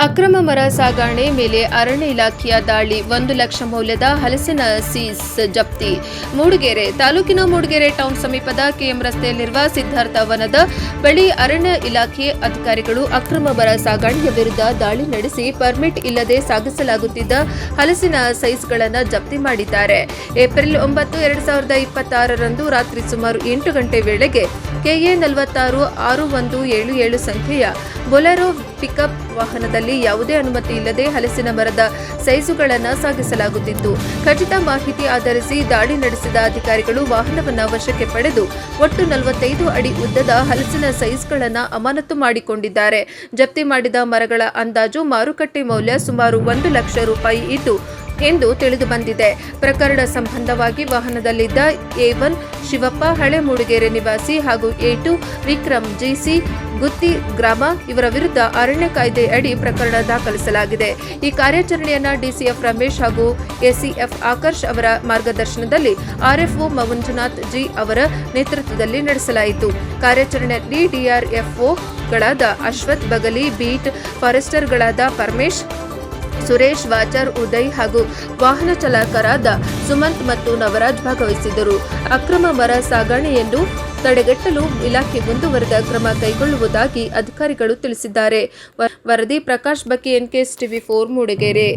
ಅಕ್ರಮ ಮರ ಸಾಗಣೆ ಮೇಲೆ ಅರಣ್ಯ ಇಲಾಖೆಯ ದಾಳಿ. 1 ಲಕ್ಷ ಮೌಲ್ಯದ ಹಲಸಿನ ಸೀಸ್ ಜಪ್ತಿ. ಮೂಡಿಗೆರೆ ತಾಲೂಕಿನ ಮೂಡಿಗೆರೆ ಟೌನ್ ಸಮೀಪದ ಕೆಎಂ ರಸ್ತೆಯಲ್ಲಿರುವ ಸಿದ್ಧಾರ್ಥ ವನದ ಬಳಿ ಅರಣ್ಯ ಇಲಾಖೆ ಅಧಿಕಾರಿಗಳು ಅಕ್ರಮ ಮರ ಸಾಗಣೆಯ ವಿರುದ್ಧ ದಾಳಿ ನಡೆಸಿ ಪರ್ಮಿಟ್ ಇಲ್ಲದೆ ಸಾಗಿಸಲಾಗುತ್ತಿದ್ದ ಹಲಸಿನ ಸೈಜ್ಗಳನ್ನು ಜಪ್ತಿ ಮಾಡಿದ್ದಾರೆ. ಏಪ್ರಿಲ್ 9, 2026ರಂದು ರಾತ್ರಿ ಸುಮಾರು 8 ಗಂಟೆ ವೇಳೆಗೆ ಕೆಎ 46 6177 ಸಂಖ್ಯೆಯ ಬೊಲೆರೋ ಪಿಕಪ್ ವಾಹನದಲ್ಲಿ ಯಾವುದೇ ಅನುಮತಿ ಇಲ್ಲದೆ ಹಲಸಿನ ಮರದ ಸೈಜುಗಳನ್ನು ಸಾಗಿಸಲಾಗುತ್ತಿತ್ತು. ಖಚಿತ ಮಾಹಿತಿ ಆಧರಿಸಿ ದಾಳಿ ನಡೆಸಿದ ಅಧಿಕಾರಿಗಳು ವಾಹನವನ್ನು ವಶಕ್ಕೆ ಪಡೆದು ಒಟ್ಟು 45 ಅಡಿ ಉದ್ದದ ಹಲಸಿನ ಸೈಜ್ಗಳನ್ನು ಅಮಾನತು ಮಾಡಿಕೊಂಡಿದ್ದಾರೆ. ಜಪ್ತಿ ಮಾಡಿದ ಮರಗಳ ಅಂದಾಜು ಮಾರುಕಟ್ಟೆ ಮೌಲ್ಯ ಸುಮಾರು 1 ಲಕ್ಷ ರೂಪಾಯಿ ಇದ್ದು ಎಂದು ತಿಳಿದು ಬಂದಿದೆ. ಪ್ರಕರಣ ಸಂಬಂಧವಾಗಿ ವಾಹನದಲ್ಲಿದ್ದ A1 ಶಿವಪ್ಪ ಹಳೆ ಮೂಡಿಗೆರೆ ನಿವಾಸಿ ಹಾಗೂ A2 ವಿಕ್ರಮ್ ಜಿಸಿ ಗುತ್ತಿ ಗ್ರಾಮ ಇವರ ವಿರುದ್ಧ ಅರಣ್ಯ ಕಾಯ್ದೆ ಅಡಿ ಪ್ರಕರಣ ದಾಖಲಿಸಲಾಗಿದೆ. ಈ ಕಾರ್ಯಾಚರಣೆಯನ್ನು ಡಿಸಿಎಫ್ ರಮೇಶ್ ಹಾಗೂ ಎಸಿಎಫ್ ಆಕರ್ಷ್ ಅವರ ಮಾರ್ಗದರ್ಶನದಲ್ಲಿ ಆರ್ಎಫ್ಒ ಮಂಜುನಾಥ್ ಜಿ ಅವರ ನೇತೃತ್ವದಲ್ಲಿ ನಡೆಸಲಾಯಿತು. ಕಾರ್ಯಾಚರಣೆಯಲ್ಲಿ ಡಿಆರ್ಎಫ್ಒಗಳಾದ ಅಶ್ವಥ್ ಬಗಲಿ, ಬೀಟ್ ಫಾರೆಸ್ಟರ್ಗಳಾದ ಪರಮೇಶ್, ಸುರೇಶ್, ವಾಚರ್, ಉದಯ್ ಹಾಗೂ ವಾಹನ ಚಾಲಕರಾದ ಸುಮಂತ್ ಮತ್ತು ನವರಾಜ್ ಭಾಗವಹಿಸಿದ್ದರು. ಅಕ್ರಮ ಮರ ಸಾಗಣೆಯನ್ನು ತಡೆಗಟ್ಟಲು ಇಲಾಖೆ ಮುಂದುವರೆದ ಕ್ರಮ ಕೈಗೊಳ್ಳುವುದಾಗಿ ಅಧಿಕಾರಿಗಳು ತಿಳಿಸಿದ್ದಾರೆ. ವರದಿ ಪ್ರಕಾಶ್ ಬಕ್ಕಿ, NKS TV 4 ಮೂಡಿಗೆರೆ.